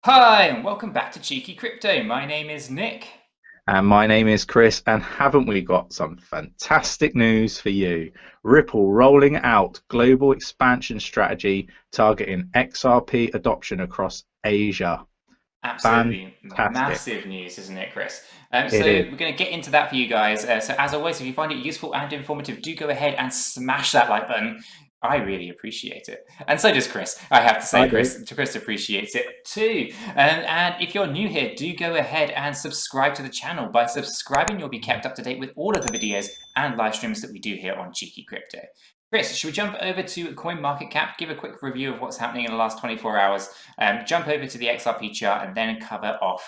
Hi, and welcome back to Cheeky Crypto. My name is Nick. And my name is Chris, and haven't we got some fantastic news for you? Ripple rolling out global expansion strategy targeting XRP adoption across Asia. Absolutely Fantastic. massive news, isn't it, Chris? So It is. we're going to get into that for you guys. So as always, if you find it useful and informative, do go ahead and smash that like button. I really appreciate it. And so does Chris. I have to I say, do. Chris appreciates it too. And if you're new here, do go ahead and subscribe to the channel. By subscribing, you'll be kept up to date with all of the videos and live streams that we do here on Cheeky Crypto. Chris, should we jump over to CoinMarketCap, give a quick review of what's happening in the last 24 hours, jump over to the XRP chart, and then cover off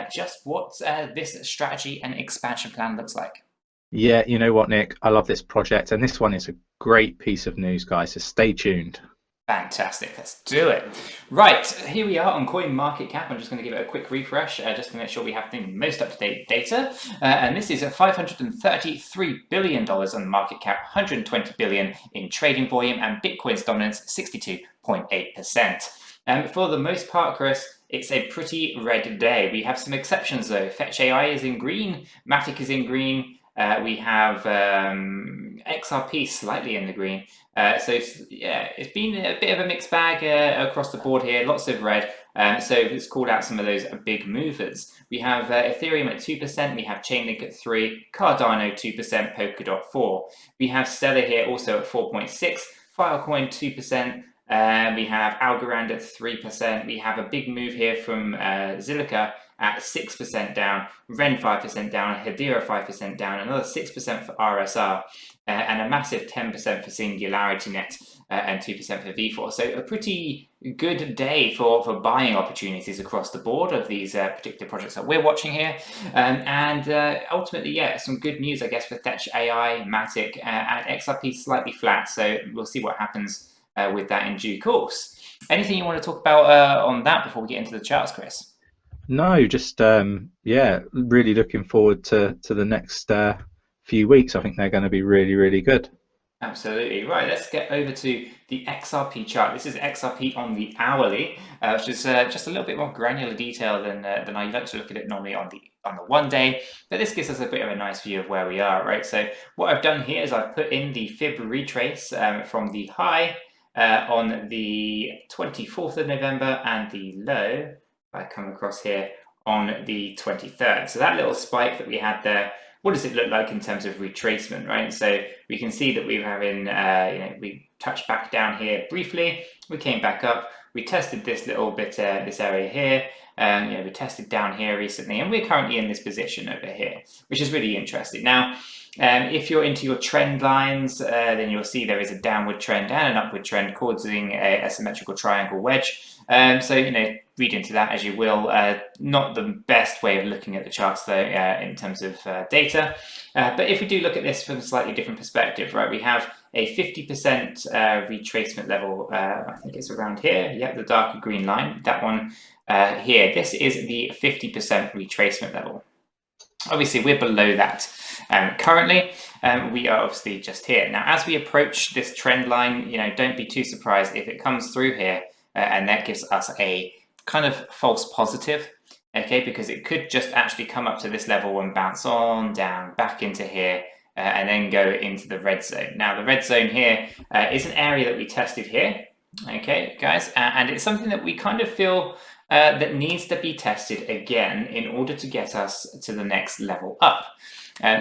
just what this strategy and expansion plan looks like? Yeah, you know what, Nick? I love this project, and this one is a great piece of news, guys. So stay tuned. Fantastic, let's do it. Right, here we are on CoinMarketCap. I'm just going to give it a quick refresh, just to make sure we have the most up-to-date data. And this is at $533 billion on the market cap, 120 billion in trading volume, and Bitcoin's dominance 62.8%. For the most part, Chris, it's a pretty red day. We have some exceptions though. Fetch AI is in green, Matic is in green. We have XRP slightly in the green. So it's been a bit of a mixed bag across the board here, lots of red. So let's call out some of those big movers. We have Ethereum at 2%, we have Chainlink at 3%, Cardano 2%, Polkadot 4%. We have Stellar here also at 4.6%, Filecoin 2%. We have Algorand at 3%. We have a big move here from 𝗕𝗘𝗪𝗔𝗥𝗘 at 6% down, Ren 5% down, 𝗕𝗘𝗪𝗪 5% down, another 6% for RSR, and a massive 10% for SingularityNet and 2% for V4. So a pretty good day for buying opportunities across the board of these particular projects that we're watching here. Ultimately, yeah, some good news, I guess, for Fetch AI, Matic, and XRP slightly flat. So we'll see what happens with that in due course. Anything you want to talk about on that before we get into the charts, Chris? No, just yeah, really looking forward to the next few weeks. I think they're going to be really, really good. Absolutely. Right, let's get over to the XRP chart. This is XRP on the hourly, which is just a little bit more granular detail than I like to look at it normally on the 1 day. But this gives us a bit of a nice view of where we are, right? So what I've done here is I've put in the fib retrace from the high on the 24th of November and the low, I come across here, on the 23rd. So that little spike that we had there, what does it look like in terms of retracement, right? So we can see that we're having, we touched back down here briefly, we came back up, we tested this little bit, this area here, we tested down here recently, and we're currently in this position over here, which is really interesting. Now, if you're into your trend lines, then you'll see there is a downward trend and an upward trend causing a symmetrical triangle wedge. So, read into that as you will. Not the best way of looking at the charts, though, in terms of data. But if we do look at this from a slightly different perspective, right, we have a 50% retracement level. I think it's around here. Yep, the darker green line. That one here. This is the 50% retracement level. Obviously, we're below that currently. We are obviously just here. Now, as we approach this trend line, don't be too surprised if it comes through here and that gives us a kind of false positive, okay? Because it could just actually come up to this level and bounce on down back into here and then go into the red zone. Now, the red zone here is an area that we tested here, okay, guys? And it's something that we kind of feel that needs to be tested again in order to get us to the next level up.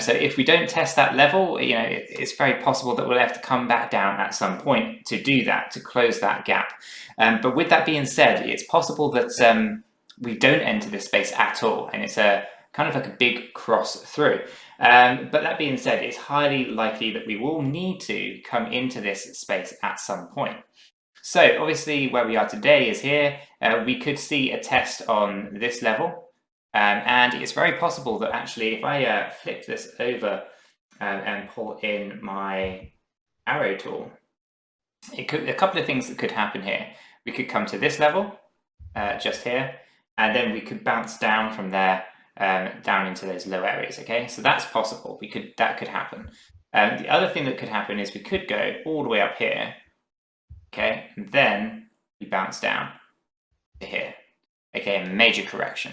So if we don't test that level, it's very possible that we'll have to come back down at some point to do that, to close that gap. But with that being said, it's possible that we don't enter this space at all, and it's a kind of like a big cross through. But that being said, it's highly likely that we will need to come into this space at some point. So obviously where we are today is here. We could see a test on this level. And it's very possible that actually if I flip this over and pull in my arrow tool, a couple of things that could happen here. We could come to this level, just here, and then we could bounce down from there down into those low areas, okay? So that's possible. That could happen. The other thing that could happen is we could go all the way up here, okay, and then we bounce down to here. okay, a major correction.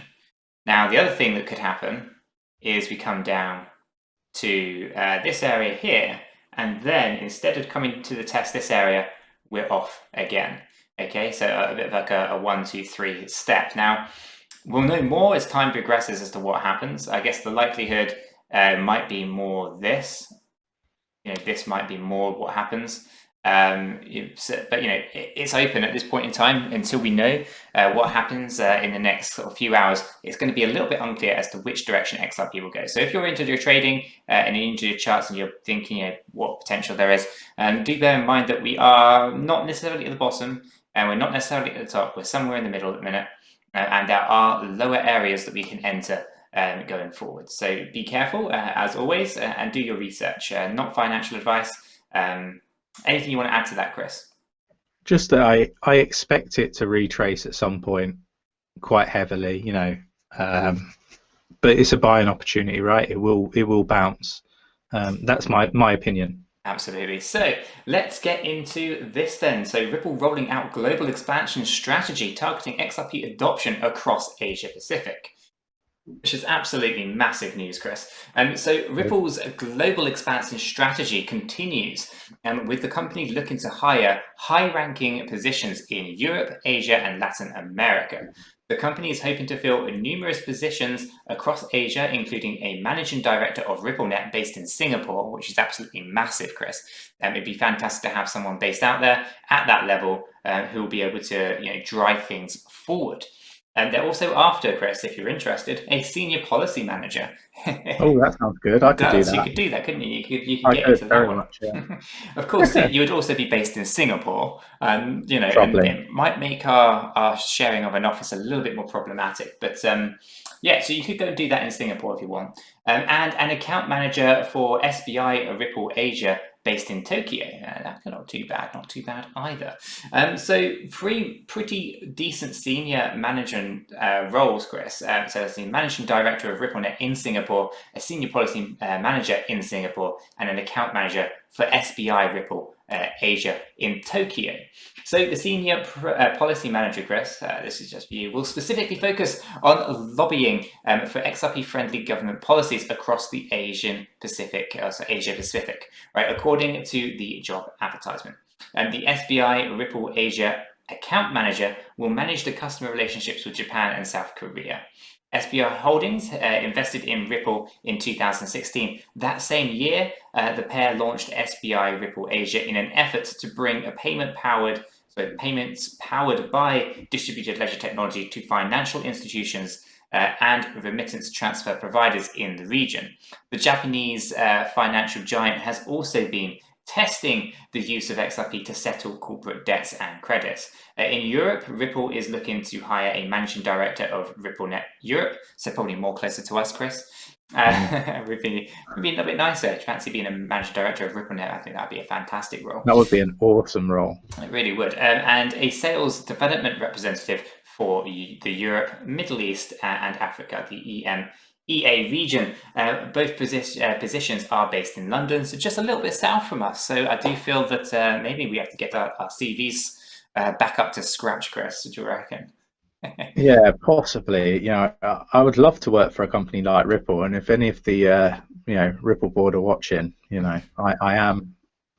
Now, the other thing that could happen is we come down to this area here, and then instead of coming to the test this area, we're off again. Okay, so a bit of like a 1, 2, 3 step. Now, we'll know more as time progresses as to what happens. I guess the likelihood might be more this. This might be more what happens. But it's open at this point in time until we know what happens in the next sort of few hours. It's going to be a little bit unclear as to which direction XRP will go. So if you're into your trading and into your charts and you're thinking what potential there is, do bear in mind that we are not necessarily at the bottom and we're not necessarily at the top. We're somewhere in the middle at the minute, and there are lower areas that we can enter going forward. So be careful as always, and do your research. Not financial advice. Anything you want to add to that, Chris? Just that I expect it to retrace at some point quite heavily, but it's a buying opportunity, right? It will bounce. That's my opinion. Absolutely. So let's get into this then. So Ripple rolling out global expansion strategy targeting XRP adoption across Asia Pacific, which is absolutely massive news, Chris. So Ripple's global expansion strategy continues with the company looking to hire high-ranking positions in Europe, Asia, and Latin America. The company is hoping to fill numerous positions across Asia, including a managing director of RippleNet based in Singapore, which is absolutely massive, Chris. It'd be fantastic to have someone based out there at that level who will be able to drive things forward. And they're also after, Chris, if you're interested, a senior policy manager. Oh, that sounds good. I could do that. You could do that, couldn't you? You could get into that one. Much, yeah. Of course, you would also be based in Singapore, and Probably. and it might make our sharing of an office a little bit more problematic. But yeah, so you could go and do that in Singapore if you want. And an account manager for SBI Ripple Asia, based in Tokyo. That's not too bad either. So 3 pretty decent senior management roles, Chris. So as the managing director of RippleNet in Singapore, a senior policy manager in Singapore, and an account manager for SBI Ripple Asia in Tokyo. So the senior policy manager, Chris, this is just for you, will specifically focus on lobbying for XRP-friendly government policies across the Asia Pacific, right? According to the job advertisement. The SBI Ripple Asia account manager will manage the customer relationships with Japan and South Korea. SBI Holdings invested in Ripple in 2016. That same year, the pair launched SBI Ripple Asia in an effort to bring payments powered by distributed ledger technology to financial institutions and remittance transfer providers in the region. The Japanese financial giant has also been testing the use of XRP to settle corporate debts and credits. In Europe, Ripple is looking to hire a managing director of RippleNet Europe, so probably more closer to us, Chris. Would be a little bit nicer. Fancy being a managing director of RippleNet. I think that'd be a fantastic role. That would be an awesome role. It really would. And a sales development representative for the Europe, Middle East, and Africa, the EMEA region. Both positions are based in London, so just a little bit south from us. So I do feel that maybe we have to get our CVs back up to scratch, Chris. What do you reckon? Yeah, possibly. I would love to work for a company like Ripple, and if any of the Ripple board are watching, I am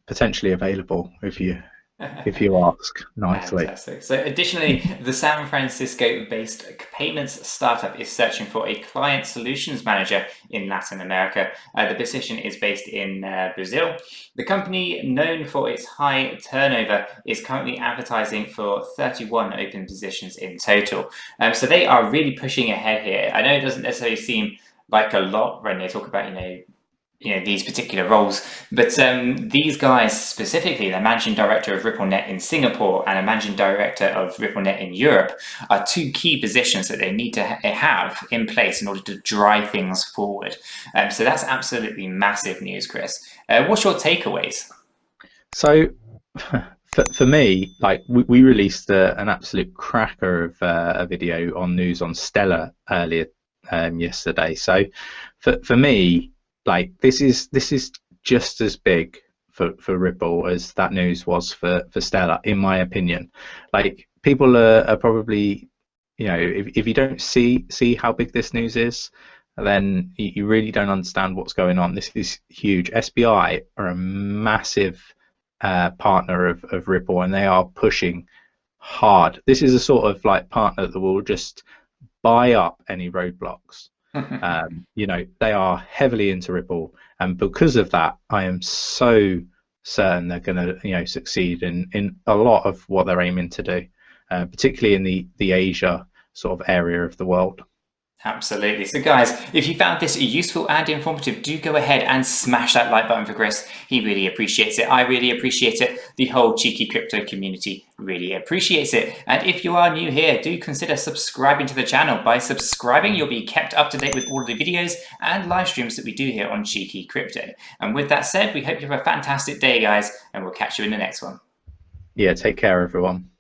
potentially available if you ask nicely. Fantastic. So additionally, the San Francisco-based payments startup is searching for a client solutions manager in Latin America. The position is based in Brazil. The company, known for its high turnover, is currently advertising for 31 open positions in total. So they are really pushing ahead here. I know it doesn't necessarily seem like a lot when they talk about, these particular roles, but these guys specifically, the managing director of RippleNet in Singapore and a managing director of RippleNet in Europe, are 2 key positions that they need to have in place in order to drive things forward. So that's absolutely massive news, Chris. What's your takeaways? So for me, we released an absolute cracker of a video on news on Stellar earlier yesterday. So for me, this is just as big for Ripple as that news was for Stellar, in my opinion. People are probably you know, if you don't see how big this news is, then you really don't understand what's going on. This is huge. SBI are a massive partner of Ripple, and they are pushing hard. This is a sort of like partner that will just buy up any roadblocks. You know, they are heavily into Ripple, and because of that, I am so certain they're going to, you know, succeed in a lot of what they're aiming to do, particularly in the Asia sort of area of the world. Absolutely. So guys, if you found this useful and informative, do go ahead and smash that like button for Chris. He really appreciates it. I really appreciate it. The whole cheeky crypto community really appreciates it. And if you are new here, do consider subscribing to the channel. By subscribing, you'll be kept up to date with all of the videos and live streams that we do here on Cheeky Crypto. And with that said, we hope you have a fantastic day, guys, and we'll catch you in the next one. Yeah, take care, everyone.